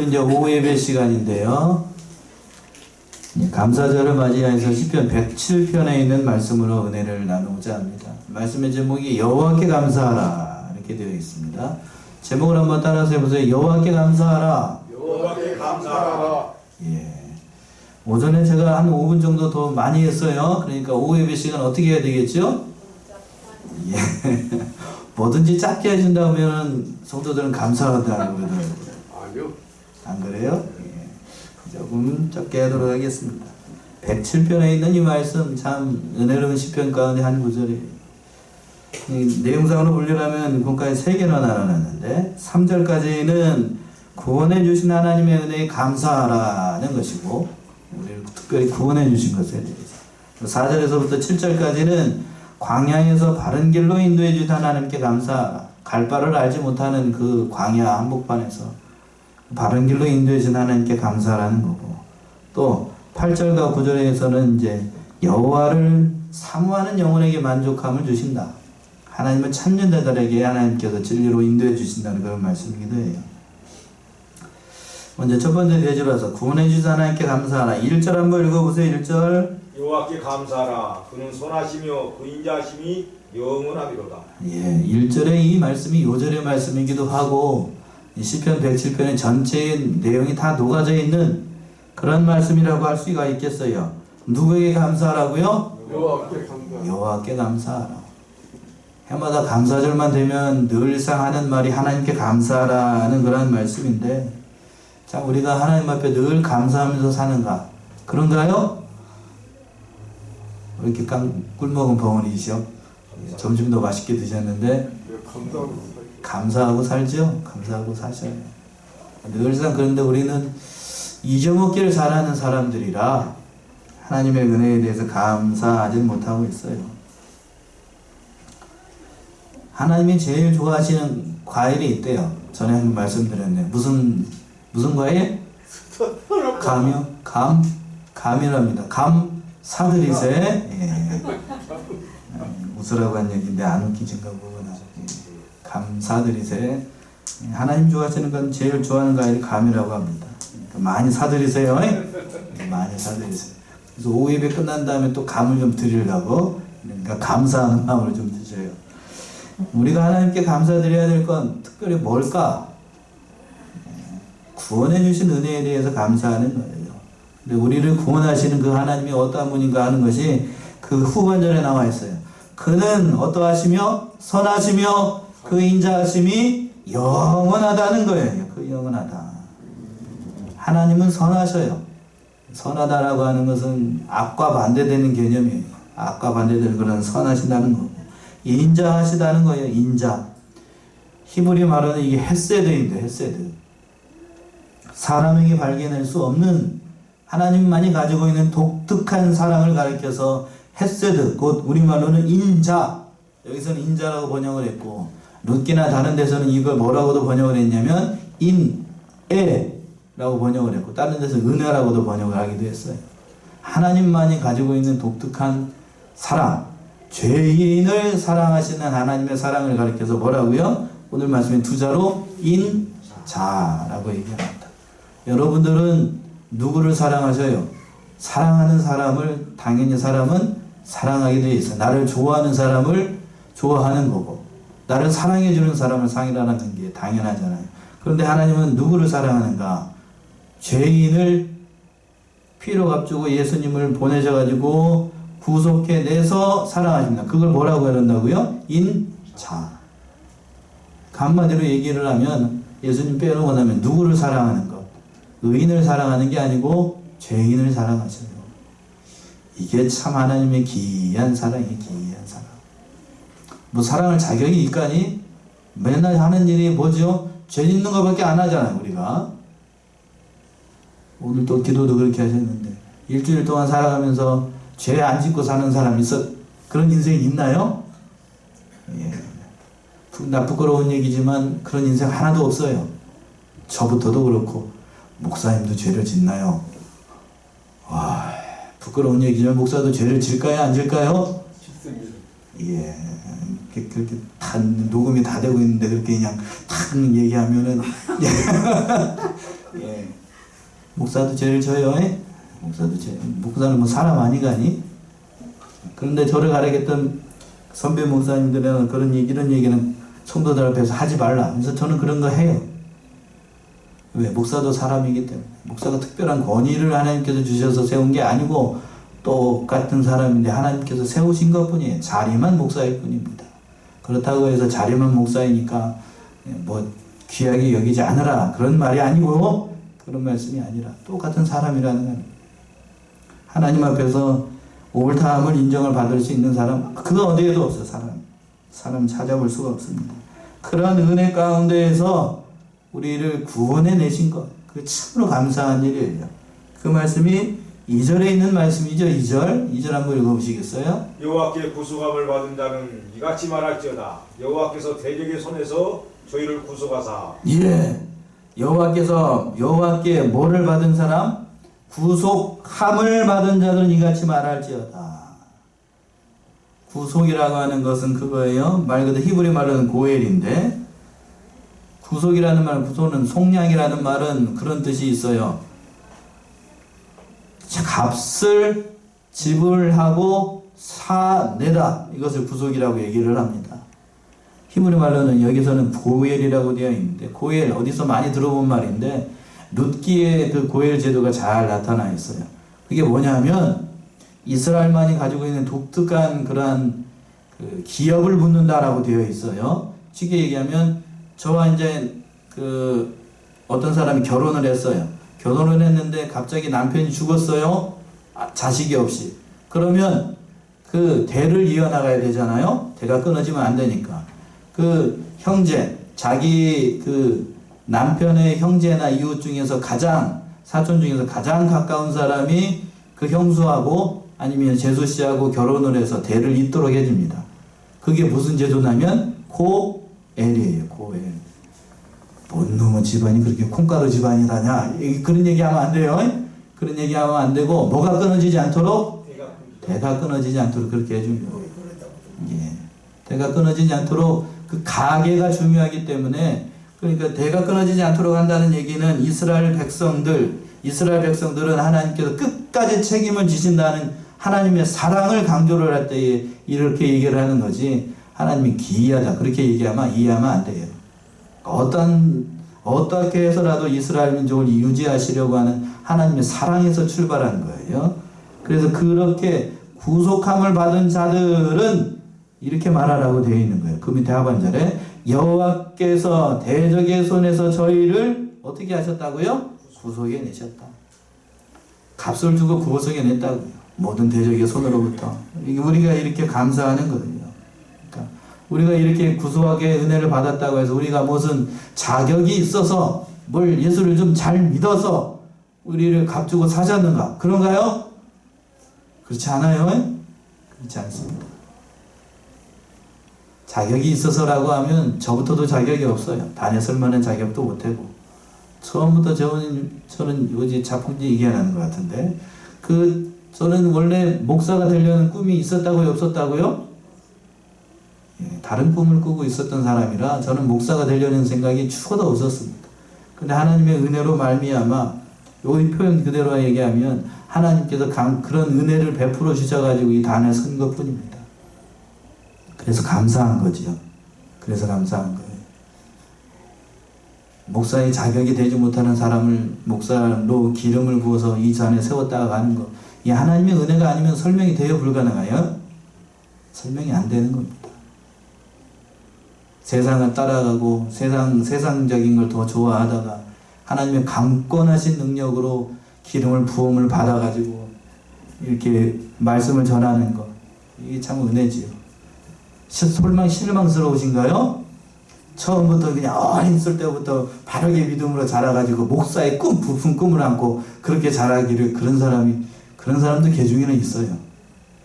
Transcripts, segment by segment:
이제 오후 예배 시간인데요. 감사절을 맞이해서 시편 107편에 있는 말씀으로 은혜를 나누고자 합니다. 말씀의 제목이 여호와께 감사하라 이렇게 되어 있습니다. 제목을 한번 따라서 해보세요. 여호와께 감사하라. 여호와께 감사하라. 예. 오전에 제가 한 5분 정도 더 많이 했어요. 그러니까 오후 예배 시간 어떻게 해야 되겠죠? 예. 뭐든지 짧게 해준다면 성도들은 감사하다고 그러더라고요. 아니요. 안 그래요? 예. 조금 적게 하도록 하겠습니다. 107편에 있는 이 말씀 참 은혜로운 시편 가운데 한 구절이에요. 내용상으로 분류하면 본까지 3개나 나눠놨는데 3절까지는 구원해 주신 하나님의 은혜에 감사하라는 것이고 우리를 특별히 구원해 주신 것에 대해서 4절에서부터 7절까지는 광야에서 바른 길로 인도해 주신 하나님께 감사하라. 갈 바를 알지 못하는 그 광야 한복판에서 바른 길로 인도해 주신 하나님께 감사하라는 거고, 또 8절과 9절에서는 이제 여호와를 사모하는 영혼에게 만족함을 주신다. 하나님을 찾는 자들에게 하나님께서 진리로 인도해 주신다는 그런 말씀이기도 해요. 먼저 첫 번째 대지로서 구원해 주신 하나님께 감사하라. 1절 한번 읽어보세요. 1절. 여호와께 감사하라. 그는 선하시며 그 인자하심이 영원하리로다. 예, 1절의 이 말씀이 요절의 말씀이기도 하고 시편 107편의 전체의 내용이 다 녹아져 있는 그런 말씀이라고 할 수가 있겠어요. 누구에게 감사하라고요? 여호와께 감사하라. 여호와께 감사하라. 해마다 감사절만 되면 늘상 하는 말이 하나님께 감사하라는 그런 말씀인데, 자, 우리가 하나님 앞에 늘 감사하면서 사는가? 그런가요? 이렇게 꿀먹은 벙어리시죠? 점심도 맛있게 드셨는데 감사하고 살죠? 감사하고 사셔요. 늘상 그런데 우리는 잊어먹기를 잘하는 사람들이라 하나님의 은혜에 대해서 감사하지 못하고 있어요. 하나님이 제일 좋아하시는 과일이 있대요. 전에 한번 말씀드렸네요. 무슨 과일? 감이랍니다. 감 사드리세. 예. 웃으라고 한 얘기인데 안 웃기신가 보구나. 감사드리세. 하나님 좋아하시는 건 제일 좋아하는 과일이 감이라고 합니다. 그러니까 많이 사드리세요. 많이 사드리세요. 그래서 오후 예배 끝난 다음에 또 감을 좀 드리려고, 그러니까 감사하는 마음으로 좀 드셔요. 우리가 하나님께 감사드려야 될 건 특별히 뭘까? 구원해 주신 은혜에 대해서 감사하는 거예요. 근데 우리를 구원하시는 그 하나님이 어떠한 분인가 하는 것이 그 후반절에 나와 있어요. 그는 어떠하시며 선하시며 그 인자하심이 영원하다는 거예요. 그 영원하다. 하나님은 선하셔요. 선하다라고 하는 것은 악과 반대되는 개념이에요. 악과 반대되는 그런 선하신다는 거고, 인자하시다는 거예요. 인자. 히브리 말로는 이게 헤세드인데, 헤세드. 사람에게 발견할 수 없는 하나님만이 가지고 있는 독특한 사랑을 가리켜서 헤세드, 곧 우리말로는 인자. 여기서는 인자라고 번역을 했고, 룻기나 다른 데서는 이걸 뭐라고도 번역을 했냐면 인애라고 번역을 했고, 다른 데서는 은혜라고도 번역을 하기도 했어요. 하나님만이 가지고 있는 독특한 사랑, 죄인을 사랑하시는 하나님의 사랑을 가리켜서 뭐라고요? 오늘 말씀인 투자로 인자라고 얘기합니다. 여러분들은 누구를 사랑하셔요? 사랑하는 사람을 당연히 사람은 사랑하게 되어 있어요. 나를 좋아하는 사람을 좋아하는 거고, 나를 사랑해주는 사람을 사랑하는 게 당연하잖아요. 그런데 하나님은 누구를 사랑하는가? 죄인을 피로 값주고 예수님을 보내셔가지고 구속해내서 사랑하십니다. 그걸 뭐라고 해놓는다고요? 인자. 한마디로 얘기를 하면 예수님 빼놓고 나면 누구를 사랑하는 것? 의인을 사랑하는 게 아니고 죄인을 사랑하셔요. 이게 참 하나님의 기이한 사랑이에요. 기이한 사랑. 뭐 사랑할 자격이 있까니? 맨날 하는 일이 뭐죠? 죄 짓는 것밖에 안 하잖아요, 우리가. 오늘 또 기도도 그렇게 하셨는데 일주일 동안 살아가면서 죄 안 짓고 사는 사람 그런 인생이 있나요? 예. 나 부끄러운 얘기지만 그런 인생 하나도 없어요. 저부터도 그렇고 목사님도 죄를 짓나요? 와, 부끄러운 얘기지만 목사도 죄를 질까요? 안 질까요? 짓습니다. 예. 그렇게 다 녹음이 다 되고 있는데 그렇게 그냥 탁 얘기하면은 예. 목사도 죄를 져요. 목사는 뭐 사람 아니가니? 그런데 저를 가르쳤던 선배 목사님들은 이런 얘기는 성도들 앞에서 하지 말라. 그래서 저는 그런 거 해요. 왜? 목사도 사람이기 때문에. 목사가 특별한 권위를 하나님께서 주셔서 세운 게 아니고 똑같은 사람인데 하나님께서 세우신 것 뿐이에요. 자리만 목사일 뿐입니다. 그렇다고 해서 자리만 목사이니까 뭐 귀하게 여기지 않으라 그런 말이 아니고, 그런 말씀이 아니라 똑같은 사람이라는 겁니다. 하나님 앞에서 옳다함을 인정을 받을 수 있는 사람, 그 어디에도 없어요. 사람 찾아볼 수가 없습니다. 그런 은혜 가운데에서 우리를 구원해 내신 것, 그 참으로 감사한 일이에요. 그 말씀이 2절에 있는 말씀이죠. 2절 한번 읽어보시겠어요? 여호와께 구속함을 받은 자는 이같이 말할지어다. 여호와께서 대적의 손에서 저희를 구속하사. 예, 여호와께 뭐를 받은 사람? 구속함을 받은 자들은 이같이 말할지어다. 구속이라고 하는 것은 그거예요. 말 그대로 히브리 말로는 고엘인데, 구속이라는 말, 구속은 속량이라는 말은 그런 뜻이 있어요. 값을 지불하고 사내다, 이것을 구속이라고 얘기를 합니다. 히브리 말로는 여기서는 고엘이라고 되어 있는데, 고엘 어디서 많이 들어본 말인데 룻기의 그 고엘 제도가 잘 나타나 있어요. 그게 뭐냐면 이스라엘만이 가지고 있는 독특한 그러한 그 기업을 묻는다라고 되어 있어요. 쉽게 얘기하면 저와 이제 그 어떤 사람이 결혼을 했어요. 결혼을 했는데 갑자기 남편이 죽었어요. 자식이 없이. 그러면 그 대를 이어나가야 되잖아요. 대가 끊어지면 안 되니까. 그 형제, 자기 그 남편의 형제나 이웃 중에서 사촌 중에서 가장 가까운 사람이 그 형수하고 아니면 제수씨하고 결혼을 해서 대를 잇도록 해줍니다. 그게 무슨 제도냐면 고엘이에요. 고엘. 뭔 놈의 집안이 그렇게 콩가루 집안이라냐, 그런 얘기하면 안 돼요. 그런 얘기하면 안 되고, 뭐가 끊어지지 않도록? 대가 끊어지지 않도록 그렇게 해줍니다. 예. 대가 끊어지지 않도록 그 가계가 중요하기 때문에, 그러니까 대가 끊어지지 않도록 한다는 얘기는 이스라엘 백성들은 하나님께서 끝까지 책임을 지신다는 하나님의 사랑을 강조를 할 때에 이렇게 얘기를 하는 거지, 하나님이 기이하다 그렇게 이해하면 안 돼요. 어떻게 해서라도 이스라엘 민족을 유지하시려고 하는 하나님의 사랑에서 출발한 거예요. 그래서 그렇게 구속함을 받은 자들은 이렇게 말하라고 되어 있는 거예요. 그 밑에 하반절에 여호와께서 대적의 손에서 저희를 어떻게 하셨다고요? 구속해 내셨다. 값을 주고 구속해 냈다고요. 모든 대적의 손으로부터. 우리가 이렇게 감사하는 거예요. 그러니까 우리가 이렇게 구속하게 은혜를 받았다고 해서 우리가 무슨 자격이 있어서 뭘 예수를 좀 잘 믿어서 우리를 값주고 사셨는가? 그런가요? 그렇지 않아요? 그렇지 않습니다. 자격이 있어서라고 하면 저부터도 자격이 없어요. 다녔을 만한 자격도 못하고. 처음부터 저는 어제 자풍지 얘기하는 것 같은데, 저는 원래 목사가 되려는 꿈이 있었다고요? 없었다고요? 예, 다른 꿈을 꾸고 있었던 사람이라 저는 목사가 되려는 생각이 죽어도 없었습니다. 근데 하나님의 은혜로 말미암아, 이 표현 그대로 얘기하면 하나님께서 그런 은혜를 베풀어 주셔가지고 이 단에 선 것 뿐입니다. 그래서 감사한 거지요. 그래서 감사한 거예요. 목사의 자격이 되지 못하는 사람을 목사로 기름을 부어서 이 잔에 세웠다가 하는 거, 이 하나님의 은혜가 아니면 설명이 되어 불가능해요? 설명이 안 되는 겁니다. 세상을 따라가고 세상적인 걸 더 좋아하다가 하나님의 강권하신 능력으로 기름을 부음을 받아가지고 이렇게 말씀을 전하는 것, 이게 참 은혜지요. 실망스러우신가요? 처음부터 그냥 어렸을 때부터 바르게 믿음으로 자라가지고 목사의 부푼 꿈을 안고 그렇게 자라기를, 그런 사람도 개 중에는 있어요.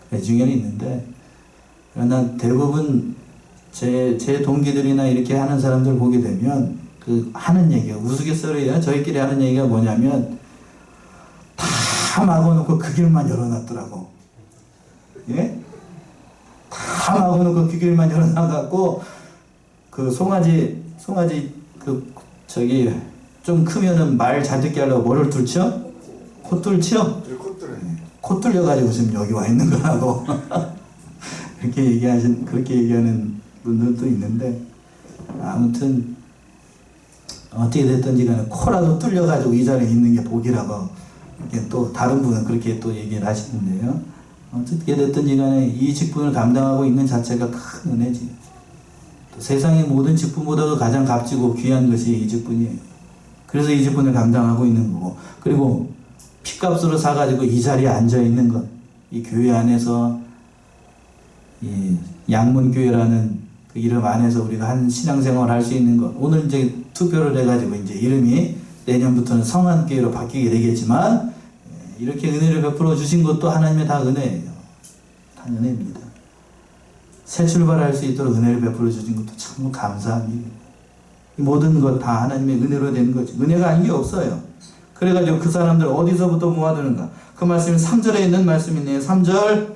개 중에는 있는데, 그러나 대부분 제 동기들이나 이렇게 하는 사람들 보게 되면 하는 얘기가 우스갯소리예요. 저희끼리 하는 얘기가 뭐냐면, 다 막아놓고 그 길만 열어놨더라고. 예? 다 막아놓고 그 길만 열어놔갖고 그 송아지 좀 크면은 말 잘 듣게 하려고 뭐를 뚫죠? 코 뚫죠? 코 뚫려가지고 지금 여기 와 있는 거라고. 그렇게 얘기하는 분들도 있는데, 아무튼, 어떻게 됐든지 간에 코라도 뚫려가지고 이 자리에 있는 게 복이라고, 이렇게 또 다른 분은 그렇게 또 얘기를 하시는데요. 어떻게 됐든지 간에 이 직분을 감당하고 있는 자체가 큰 은혜지. 또 세상의 모든 직분보다도 가장 값지고 귀한 것이 이 직분이에요. 그래서 이 직분을 감당하고 있는 거고, 그리고 피값으로 사가지고 이 자리에 앉아 있는 것, 이 교회 안에서 이 양문교회라는 그 이름 안에서 우리가 한 신앙생활을 할 수 있는 것, 오늘 이제 투표를 해가지고 이제 이름이 내년부터는 성안교회로 바뀌게 되겠지만, 이렇게 은혜를 베풀어 주신 것도 하나님의 다 은혜예요. 다 은혜입니다. 새 출발할 수 있도록 은혜를 베풀어 주신 것도 참 감사합니다. 이 모든 것 다 하나님의 은혜로 된 거죠. 은혜가 아닌 게 없어요. 그래가지고 그 사람들 어디서부터 모아두는가? 그 말씀이 3절에 있는 말씀이네요. 3절.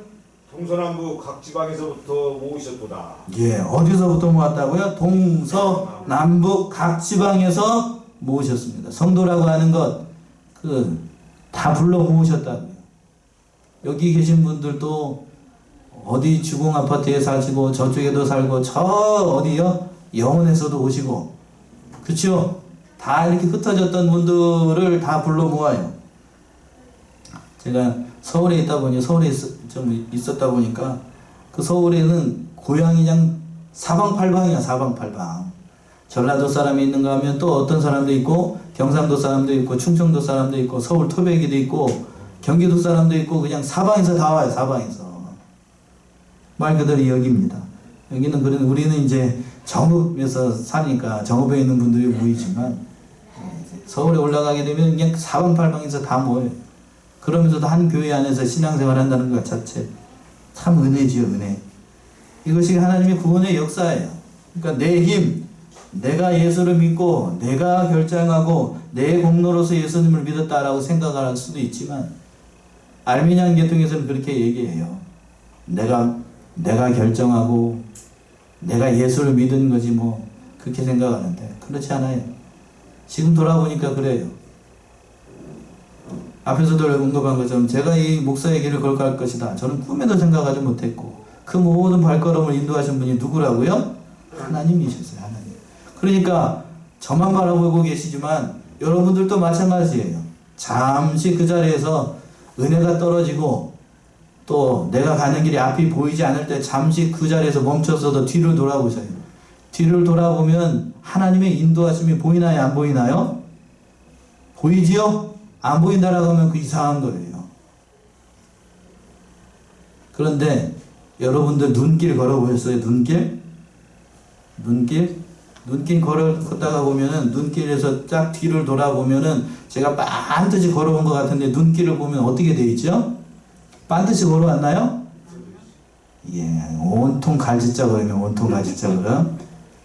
동서남북 각 지방에서부터 모으셨도다. 예, 어디서부터 모았다고요? 동서남북 각 지방에서 모으셨습니다. 성도라고 하는 것, 다 불러 모으셨다고요. 여기 계신 분들도 어디 주공 아파트에 사시고 저쪽에도 살고 저 어디요? 영원에서도 오시고, 그쵸? 다 이렇게 흩어졌던 분들을 다 불러 모아요. 제가 서울에 있다 보니 서울에 좀 있었다 보니까 그 서울에는 고향이 그냥 사방팔방이야. 사방팔방. 전라도 사람이 있는가 하면 또 어떤 사람도 있고, 경상도 사람도 있고, 충청도 사람도 있고, 서울 토백이도 있고, 경기도 사람도 있고, 그냥 사방에서 다 와요. 사방에서. 말 그대로 여기입니다. 여기는 우리는 이제 정읍에서 사니까 정읍에 있는 분들이 모이지만, 서울에 올라가게 되면 그냥 사방팔방에서 다 모여요. 그러면서도 한 교회 안에서 신앙생활 한다는 것 자체 참 은혜지요. 은혜. 이것이 하나님의 구원의 역사예요. 그러니까 내 힘, 내가 예수를 믿고 내가 결정하고 내 공로로서 예수님을 믿었다라고 생각할 수도 있지만, 알미니안 계통에서는 그렇게 얘기해요. 내가 결정하고 내가 예수를 믿은 거지 뭐, 그렇게 생각하는데 그렇지 않아요. 지금 돌아보니까 그래요. 앞에서도 언급한 것처럼 제가 이 목사의 길을 걸어갈 것이다, 저는 꿈에도 생각하지 못했고, 그 모든 발걸음을 인도하신 분이 누구라고요? 하나님이셨어요. 하나님. 그러니까 저만 바라보고 계시지만 여러분들도 마찬가지예요. 잠시 그 자리에서 은혜가 떨어지고 또 내가 가는 길이 앞이 보이지 않을 때 잠시 그 자리에서 멈춰서도 뒤를 돌아보세요. 뒤를 돌아보면 하나님의 인도하심이 보이나요? 안 보이나요? 보이지요? 안 보인다라고 하면 그 이상한 거예요. 그런데 여러분들 눈길 걸어보셨어요? 눈길 걷다가 보면은, 눈길에서 쫙 뒤를 돌아보면은, 제가 반드시 걸어온 것 같은데 눈길을 보면 어떻게 되어 있죠? 반드시 걸어왔나요? 예, 온통 갈짓자 걸으면 온통 갈짓자 걸음.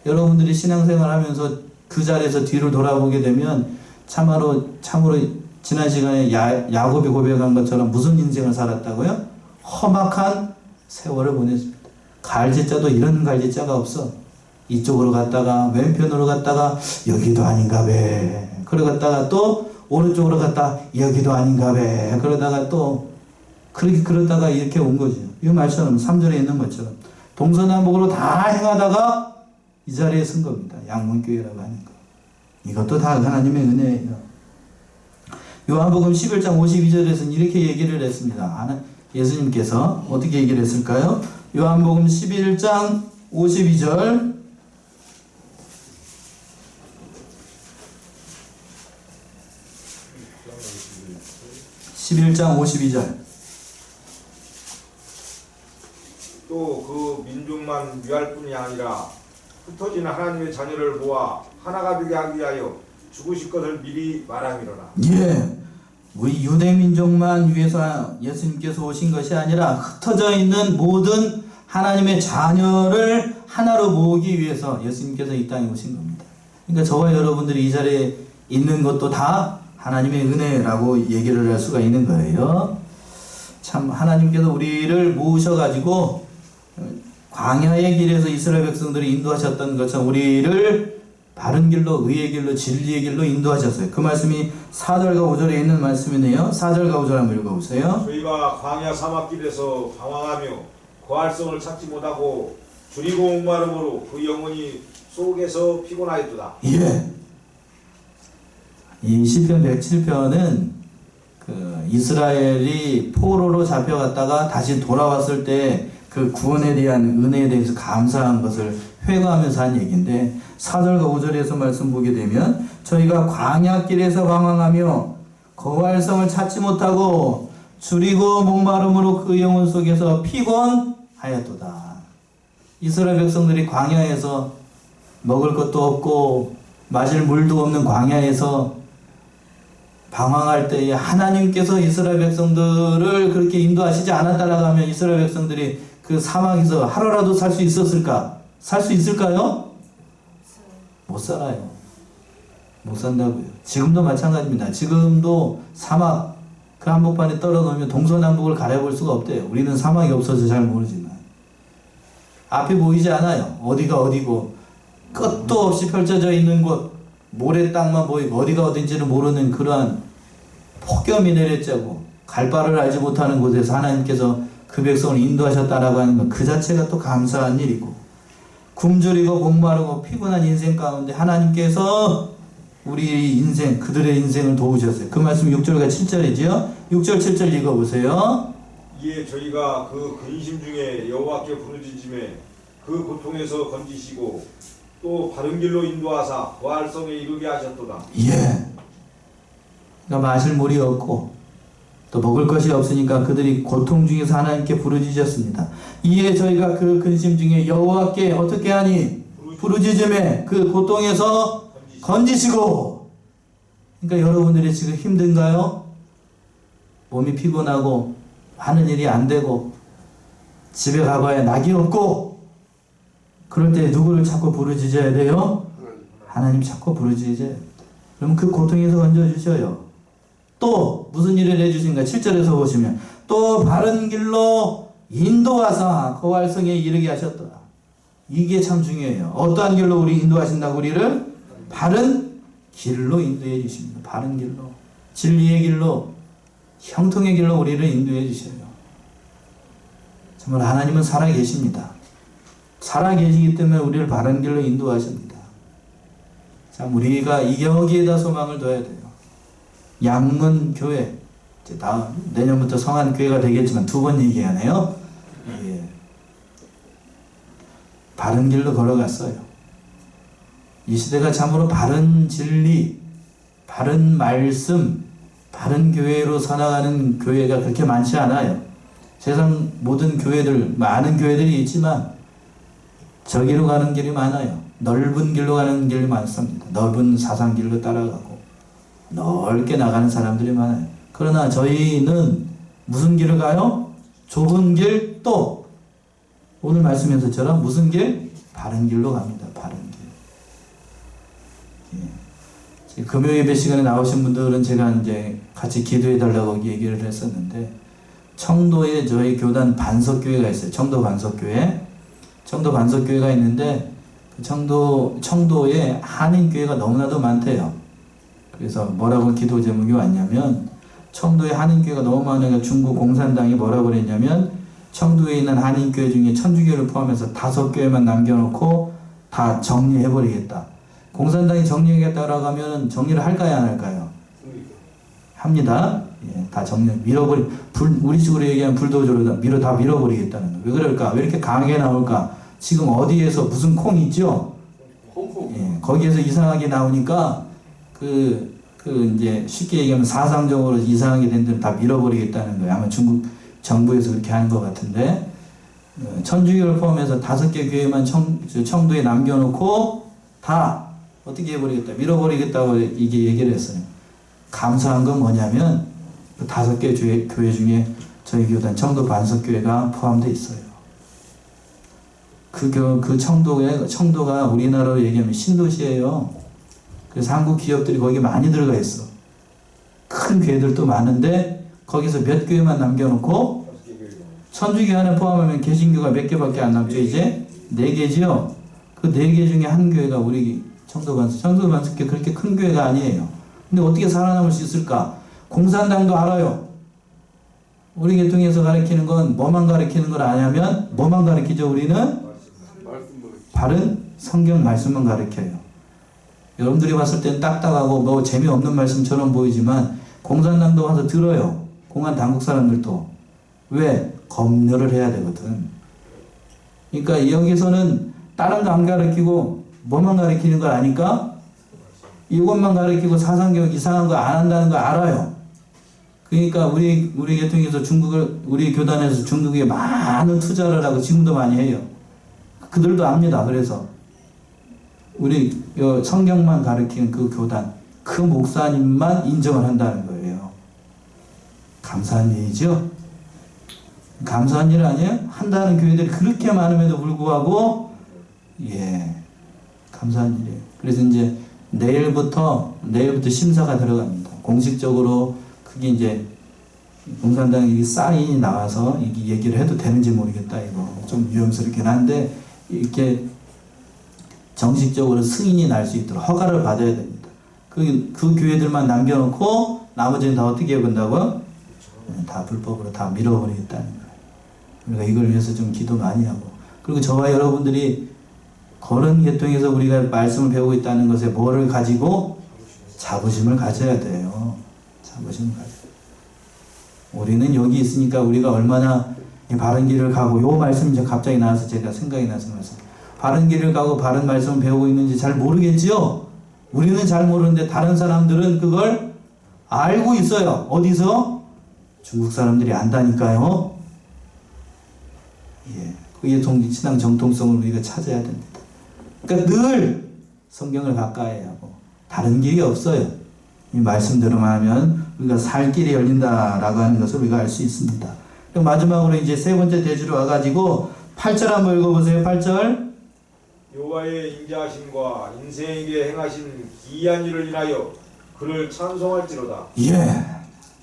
여러분들이 신앙생활 하면서 그 자리에서 뒤를 돌아보게 되면 참으로 지난 시간에 야곱이 고백한 것처럼 무슨 인생을 살았다고요? 험악한 세월을 보냈습니다. 갈짓자도 이런 갈짓자가 없어. 이쪽으로 갔다가 왼편으로 갔다가 여기도 아닌가 배, 그러다가 또 오른쪽으로 갔다 여기도 아닌가 배, 그러다가 또 그러다가 이렇게 온 거죠. 이 말처럼 3절에 있는 것처럼 동서남북으로 다 행하다가 이 자리에 쓴 겁니다. 양문교회라고 하는 거. 이것도 다 하나님의 은혜예요. 요한복음 11장 52절에서는 이렇게 얘기를 했습니다. 예수님께서 어떻게 얘기를 했을까요? 요한복음 11장 52절. 11장 52절. 또 그 민족만 위할 뿐이 아니라 흩어진 하나님의 자녀를 모아 하나가 되게 하기 위하여 죽으실 것을 미리 말함이로라. 예, 우리 유대 민족만 위해서 예수님께서 오신 것이 아니라 흩어져 있는 모든 하나님의 자녀를 하나로 모으기 위해서 예수님께서 이 땅에 오신 겁니다. 그러니까 저와 여러분들이 이 자리에 있는 것도 다 하나님의 은혜라고 얘기를 할 수가 있는 거예요. 참 하나님께서 우리를 모으셔가지고 광야의 길에서 이스라엘 백성들이 인도하셨던 것처럼 우리를 바른 길로, 의의 길로, 진리의 길로 인도하셨어요. 그 말씀이 4절과 5절에 있는 말씀이네요. 4절과 5절 한번 읽어보세요. 저희가 광야 사막길에서 방황하며 거할성을 찾지 못하고 줄이고 목마름으로 그 영혼이 속에서 피곤하였도다. 예. 이 시편 107편은 그 이스라엘이 포로로 잡혀갔다가 다시 돌아왔을 때 그 구원에 대한 은혜에 대해서 감사한 것을 회고하면서 한 얘기인데 4절과 5절에서 말씀 보게 되면 저희가 광야길에서 방황하며 거활성을 찾지 못하고 줄이고 목마름으로 그 영혼 속에서 피곤하였도다. 이스라엘 백성들이 광야에서 먹을 것도 없고 마실 물도 없는 광야에서 방황할 때에 하나님께서 이스라엘 백성들을 그렇게 인도하시지 않았다라고 하면 이스라엘 백성들이 그 사막에서 하루라도 살 수 있었을까? 살 수 있을까요? 못 살아요. 못 산다고요. 지금도 마찬가지입니다. 지금도 사막 그 한복판에 떨어놓으면 동서남북을 가려볼 수가 없대요. 우리는 사막이 없어서 잘 모르지만 앞이 보이지 않아요. 어디가 어디고 끝도 없이 펼쳐져 있는 곳 모래 땅만 보이고 어디가 어딘지는 모르는 그러한 폭염이 내렸자고 갈 바를 알지 못하는 곳에서 하나님께서 그 백성을 인도하셨다라고 하는 것 그 자체가 또 감사한 일이고 굶주리고 목마르고 피곤한 인생 가운데 하나님께서 우리 인생 그들의 인생을 도우셨어요. 그 말씀 6절과 7절이지요. 6절 7절 읽어보세요. 이에 저희가 그 근심 중에 여호와께 부르짖음에 그 고통에서 건지시고 또 바른 길로 인도하사 거할성에 이르게 하셨도다. 예. 그러니까 마실 물이 없고 또 먹을 것이 없으니까 그들이 고통 중에서 하나님께 부르짖었습니다. 이에 저희가 그 근심 중에 여호와께 어떻게 하니 부르짖음에 그 고통에서 건지시고. 그러니까 여러분들이 지금 힘든가요? 몸이 피곤하고 하는 일이 안 되고 집에 가봐야 낙이 없고 그럴 때 누구를 자꾸 부르짖어야 돼요? 하나님 자꾸 부르짖어야 돼요. 그럼 그 고통에서 건져주셔요. 또 무슨 일을 해주신가? 7절에서 보시면 또 바른 길로 인도하사 거활성에 이르게 하셨더라. 이게 참 중요해요. 어떠한 길로 우리 인도하신다고? 우리를 바른 길로 인도해 주십니다. 바른 길로, 진리의 길로, 형통의 길로 우리를 인도해 주셔요. 정말 하나님은 살아계십니다. 살아계시기 때문에 우리를 바른 길로 인도하십니다. 참 우리가 여기에다 소망을 둬야 돼요. 양문 교회, 이제 다음 내년부터 성한 교회가 되겠지만 두 번 얘기하네요. 예. 바른 길로 걸어갔어요. 이 시대가 참으로 바른 진리, 바른 말씀, 바른 교회로 살아가는 교회가 그렇게 많지 않아요. 세상 모든 교회들, 많은 교회들이 있지만 저기로 가는 길이 많아요. 넓은 길로 가는 길이 많습니다. 넓은 사상길로 따라가고 넓게 나가는 사람들이 많아요. 그러나 저희는 무슨 길을 가요? 좁은 길, 또 오늘 말씀에서처럼 무슨 길? 바른 길로 갑니다. 바른 길. 예. 금요 예배 시간에 나오신 분들은 제가 이제 같이 기도해 달라고 얘기를 했었는데, 청도에 저희 교단 반석교회가 있어요. 청도 반석교회. 청도 반석교회가 있는데 청도에 한인교회가 너무나도 많대요. 그래서 뭐라고 기도 제목이 왔냐면, 청도에 한인교회가 너무 많으니까 중국 공산당이 뭐라고 그랬냐면, 청도에 있는 한인교회 중에 천주교를 포함해서 5교회만 남겨놓고 다 정리해버리겠다. 공산당이 정리하겠다라고 하면 정리를 할까요, 안 할까요? 합니다. 예, 다 정리, 우리 식으로 얘기하면 불도저로 다 밀어버리겠다는 거예요. 왜 그럴까? 왜 이렇게 강하게 나올까? 지금 어디에서 무슨 콩 있죠? 예, 거기에서 이상하게 나오니까 이제 쉽게 얘기하면 사상적으로 이상하게 된 데는 다 밀어버리겠다는 거예요. 아마 중국 정부에서 그렇게 하는 것 같은데, 천주교를 포함해서 5개 교회만 청도에 남겨놓고 다 어떻게 해버리겠다, 밀어버리겠다고 이게 얘기를 했어요. 감사한 건 뭐냐면 그 5개 교회 중에 저희 교단 청도 반석교회가 포함되어 있어요. 그 청도가 우리나라로 얘기하면 신도시예요. 그래서 한국 기업들이 거기 많이 들어가 있어. 큰 교회들도 많은데 거기서 몇 교회만 남겨놓고, 천주교 안에 포함하면 개신교가 몇 개밖에 안 남죠. 이제 4개지요. 그 4개 중에 한 교회가 우리 청도 반석교 그렇게 큰 교회가 아니에요. 근데 어떻게 살아남을 수 있을까? 공산당도 알아요. 우리 계통에서 가르치는 건 뭐만 가르치는 걸 아냐면 뭐만 가르치죠? 우리는 바른 성경 말씀만 가르쳐요. 여러분들이 봤을 땐 딱딱하고 뭐 재미없는 말씀처럼 보이지만 공산당도 와서 들어요. 공안 당국 사람들도. 왜? 검열을 해야 되거든. 그러니까 여기서는 다른 거 안 가르치고 뭐만 가르치는 걸 아니까 이것만 가르치고 사상교육 이상한 거 안 한다는 거 알아요. 그러니까 우리 계통에서 우리 교단에서 중국에 많은 투자를 하고 지금도 많이 해요. 그들도 압니다. 그래서 우리 성경만 가르치는 그 교단, 그 목사님만 인정을 한다는 거예요. 감사한 일이죠. 감사한 일 아니에요? 한다는 교회들이 그렇게 많음에도 불구하고 감사한 일이에요. 그래서 이제 내일부터 심사가 들어갑니다. 공식적으로 그게 이제 공산당 사인이 나와서 이게 얘기를 해도 되는지 모르겠다. 이거 좀 위험스럽긴 한데 이렇게 정식적으로 승인이 날 수 있도록 허가를 받아야 됩니다. 그 교회들만 남겨놓고 나머지는 다 어떻게 해본다고? 다 불법으로 다 밀어버리겠다는 거예요. 우리가 이걸 위해서 좀 기도 많이 하고, 그리고 저와 여러분들이 그런 계통에서 우리가 말씀을 배우고 있다는 것에 뭐를 가지고? 자부심을 가져야 돼요. 자부심을 가져야 돼요. 우리는 여기 있으니까 우리가 얼마나 바른 길을 가고, 요 말씀이 갑자기 나와서 제가 생각이 나서 말씀. 바른 길을 가고 바른 말씀을 배우고 있는지 잘 모르겠지요? 우리는 잘 모르는데 다른 사람들은 그걸 알고 있어요. 어디서? 중국 사람들이 안다니까요. 그게 신앙 정통성을 우리가 찾아야 됩니다. 그러니까 늘 성경을 가까이 하고 다른 길이 없어요. 이 말씀대로만 하면 우리가 살 길이 열린다라고 하는 것을 우리가 알 수 있습니다. 그럼 마지막으로 이제 세 번째 대주로 와가지고 8절 한번 읽어보세요. 8절. 여호와의 인자하심과 인생에게 행하신 기이한 일을 인하여 그를 찬송할지로다.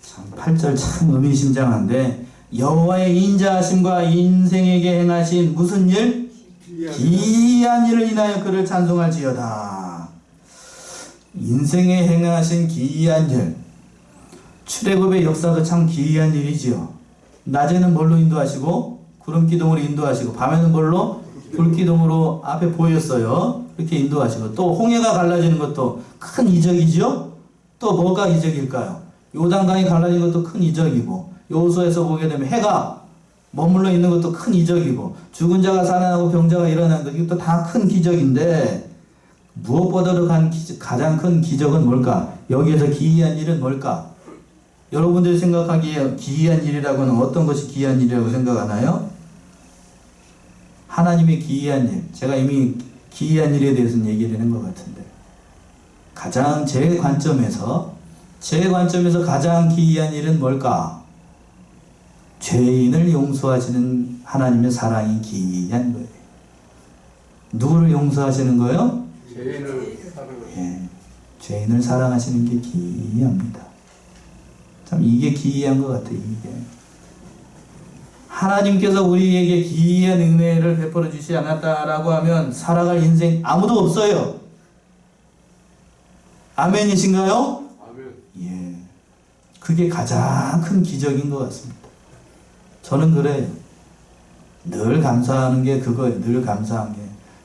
참 8절 참 의미심장한데, 여호와의 인자하심과 인생에게 행하신 무슨 일? 기이한 일을 인하여 그를 찬송할지어다. 인생에 행하신 기이한 일. 출애굽의 역사도 참 기이한 일이지요. 낮에는 뭘로 인도하시고 구름기둥으로 인도하시고, 밤에는 뭘로? 불기둥으로 앞에 보였어요. 그렇게 인도하시고, 또 홍해가 갈라지는 것도 큰 이적이죠. 또 뭐가 이적일까요? 요단강이 갈라진 것도 큰 이적이고, 여호수아에서 보게 되면 해가 머물러 있는 것도 큰 이적이고, 죽은 자가 살아나고 병자가 일어나는 것, 이것도 다 큰 기적인데, 무엇보다도 가장 큰 기적은 뭘까? 여기에서 기이한 일은 뭘까? 여러분들이 생각하기에 기이한 일이라고는 어떤 것이 기이한 일이라고 생각하나요? 하나님의 기이한 일, 제가 이미 기이한 일에 대해서는 얘기를 한 것 같은데, 가장 제 관점에서 가장 기이한 일은 뭘까? 죄인을 용서하시는 하나님의 사랑이 기이한 거예요. 누구를 용서하시는 거예요? 죄인을 사랑하시는 게 기이합니다. 참 이게 기이한 것 같아요. 이게 하나님께서 우리에게 기이한 은혜를 베풀어 주시지 않았다라고 하면 살아갈 인생 아무도 없어요. 아멘이신가요? 아멘. 그게 가장 큰 기적인 것 같습니다. 저는 그래요. 늘 감사하는 게 그거예요. 늘 감사한 게.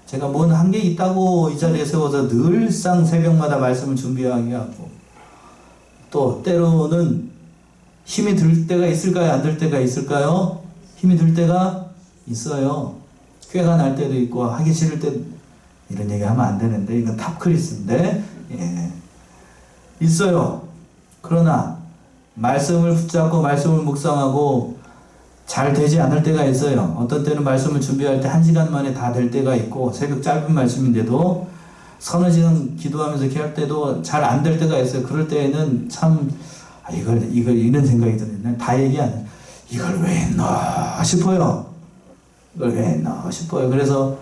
제가 뭔 한 게 있다고 이 자리에 세워서 늘상 새벽마다 말씀을 준비하게 하고, 또 때로는 힘이 들 때가 있을까요? 안 들 때가 있을까요? 힘이 들 때가 있어요. 꾀가 날 때도 있고, 하기 싫을 때, 이런 얘기 하면 안 되는데, 이건 탑크리스인데, 있어요. 그러나, 말씀을 붙잡고, 말씀을 묵상하고, 잘 되지 않을 때가 있어요. 어떤 때는 말씀을 준비할 때 1시간 만에 다 될 때가 있고, 새벽 짧은 말씀인데도, 서너 시간 기도하면서 이렇게 할 때도 잘 안 될 때가 있어요. 그럴 때에는 참, 이걸, 이런 생각이 드네요. 다 얘기 안 해요. 이걸 왜 했나 싶어요. 이걸 왜 했나 싶어요. 그래서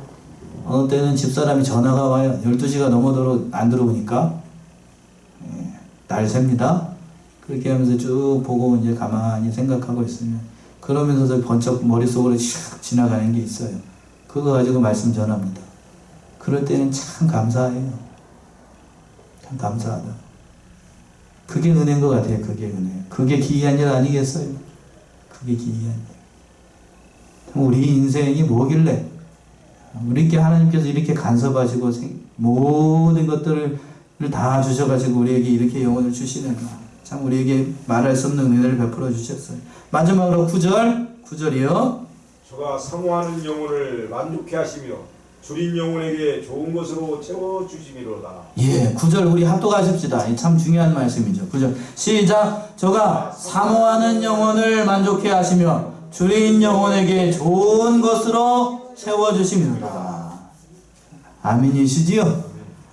어느 때는 집사람이 전화가 와요. 12시가 넘어도 안 들어오니까 날 셉니다. 그렇게 하면서 쭉 보고 이제 가만히 생각하고 있으면, 그러면서 번쩍 머릿속으로 슉 지나가는 게 있어요. 그거 가지고 말씀 전합니다. 그럴 때는 참 감사해요. 참 감사하다. 그게 은혜인 것 같아요. 그게 은혜. 그게 기이한 일 아니겠어요? 그게 기이한 일. 우리 인생이 뭐길래 우리께 하나님께서 이렇게 간섭하시고 모든 것들을 다 주셔가지고 우리에게 이렇게 영혼을 주시는가. 참 우리에게 말할 수 없는 은혜를 베풀어 주셨어요. 마지막으로 9절이요. 저가 사모하는 영혼을 만족해 하시며 줄인 영혼에게 좋은 것으로 채워주시미로다. 예, 9절 우리 합독하십시다. 참 중요한 말씀이죠. 9절 시작. 저가 사모하는 영혼을 만족해 하시며 줄인 영혼에게 좋은 것으로 채워주십니다. 아멘이시지요?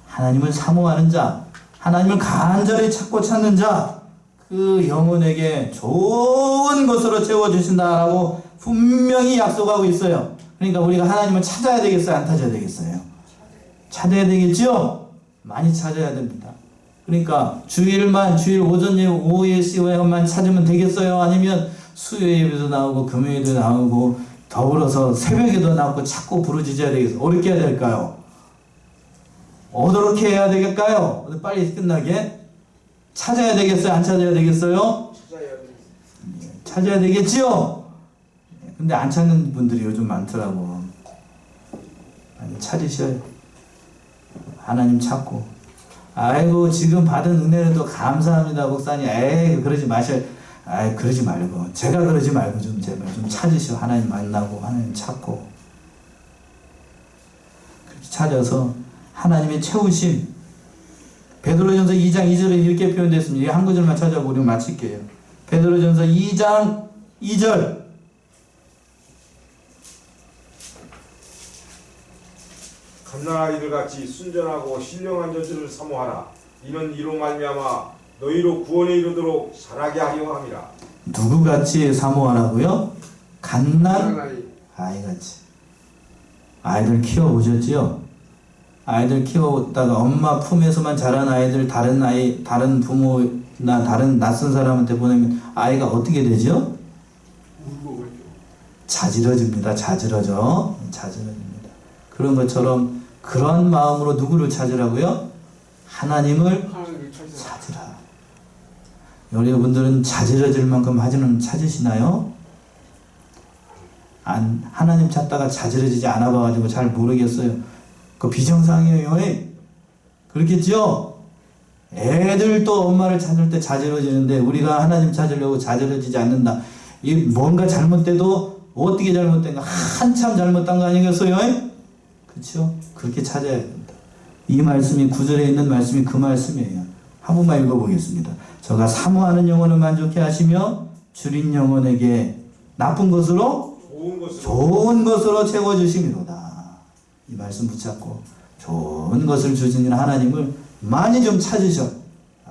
하나님을 사모하는 자, 하나님을 간절히 찾고 찾는 자, 그 영혼에게 좋은 것으로 채워주신다라고 분명히 약속하고 있어요. 그러니까 우리가 하나님을 찾아야 되겠어요? 안 찾아야 되겠어요? 찾아야 되겠죠? 많이 찾아야 됩니다. 그러니까 주일 오전 예배, 오후에 시간만 찾으면 되겠어요? 아니면 수요 예배도 나오고 금요일도 나오고 더불어서 새벽에도 나오고 자꾸 부르짖어야 되겠어요? 어렵게 해야 될까요? 어떻게 해야 되겠까요? 빨리 끝나게 찾아야 되겠어요? 안 찾아야 되겠어요? 찾아야 되겠지요? 근데 안 찾는 분들이 요즘 많더라고. 많이 찾으셔요. 하나님 찾고. 아이고 지금 받은 은혜에도 감사합니다 목사님. 에이 그러지 마셔. 아이 그러지 말고 제가 그러지 말고 좀 제발 좀 찾으시오. 하나님 만나고 하나님 찾고 그렇게 찾아서 하나님의 채우심. 베드로전서 2장 2절에 이렇게 표현됐습니다. 한 구절만 찾아보고 마칠게요. 베드로전서 2장 2절. 갓난아이들 같이 순전하고 신령한 저들을 사모하라. 이는 이로 말미암아 너희로 구원에 이르도록 자라게 하려 함이라. 누구같이 사모하라고요? 갓난 아이같이. 아이들 키워보셨지요? 아이들 키워다가 엄마 품에서만 자란 아이들 다른 부모나 다른 낯선 사람한테 보내면 아이가 어떻게 되죠? 자지러집니다. 자지러집니다. 그런 것처럼 그런 마음으로 누구를 찾으라고요? 하나님을 찾으라. 여러분들은 자지러질 만큼 하지는 찾으시나요? 하나님 찾다가 자지러지지 않아 봐가지고 잘 모르겠어요. 그 비정상이에요. 그렇겠죠? 애들도 엄마를 찾을 때 자지러지는데 우리가 하나님 찾으려고 자지러지지 않는다. 이 뭔가 잘못돼도 어떻게 잘못된 거 한참 잘못한 거 아니겠어요? 그렇죠? 그렇게 찾아야 된다. 이 말씀이 9절에 있는 말씀이 그 말씀이에요. 한 번만 읽어보겠습니다. 저가 사모하는 영혼을 만족해 하시며 줄인 영혼에게 나쁜 것으로 좋은 것으로 채워주심이로다. 이 말씀 붙잡고 좋은 것을 주시는 하나님을 많이 좀 찾으셔.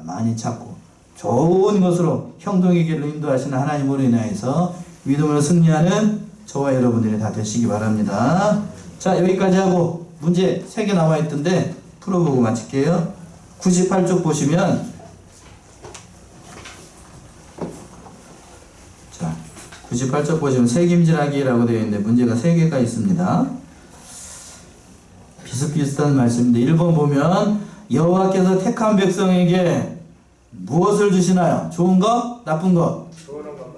많이 찾고 좋은 것으로 형통의 길로 인도하시는 하나님으로 인하여서 믿음으로 승리하는 저와 여러분들이 다 되시기 바랍니다. 자, 여기까지 하고 문제 3개 나와 있던데 풀어보고 마칠게요. 98쪽 보시면 자, 98쪽 보시면 새김질하기라고 되어 있는데 문제가 3개가 있습니다. 비슷비슷한 말씀인데 1번 보면 여호와께서 택한 백성에게 무엇을 주시나요? 좋은 것? 나쁜 것?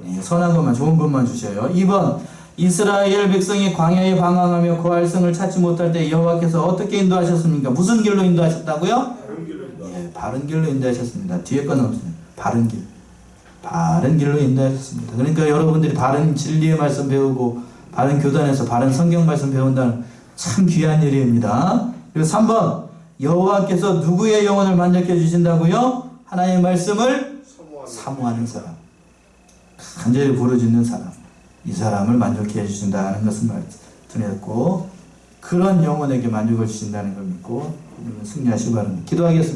네, 선한 것만 좋은 것만 주셔요. 2번 이스라엘 백성이 광야에 방황하며 그 알성을 찾지 못할 때 여호와께서 어떻게 인도하셨습니까? 무슨 길로 인도하셨다고요? 바른 길로 인도하셨습니다. 뒤에 건 없어요. 바른 길. 바른 길로 인도하셨습니다. 그러니까 여러분들이 바른 진리의 말씀 배우고 바른 교단에서 바른 성경 말씀 배운다는 참 귀한 일입니다. 그리고 3번 여호와께서 누구의 영혼을 만족해 주신다고요? 하나님의 말씀을 사모하는 사람. 간절히 부르짖는 사람. 이 사람을 만족해 해주신다는 것을 말씀드렸고 그런 영혼에게 만족을 주신다는 걸 믿고 승리하시기 바랍니다. 기도하겠습니다.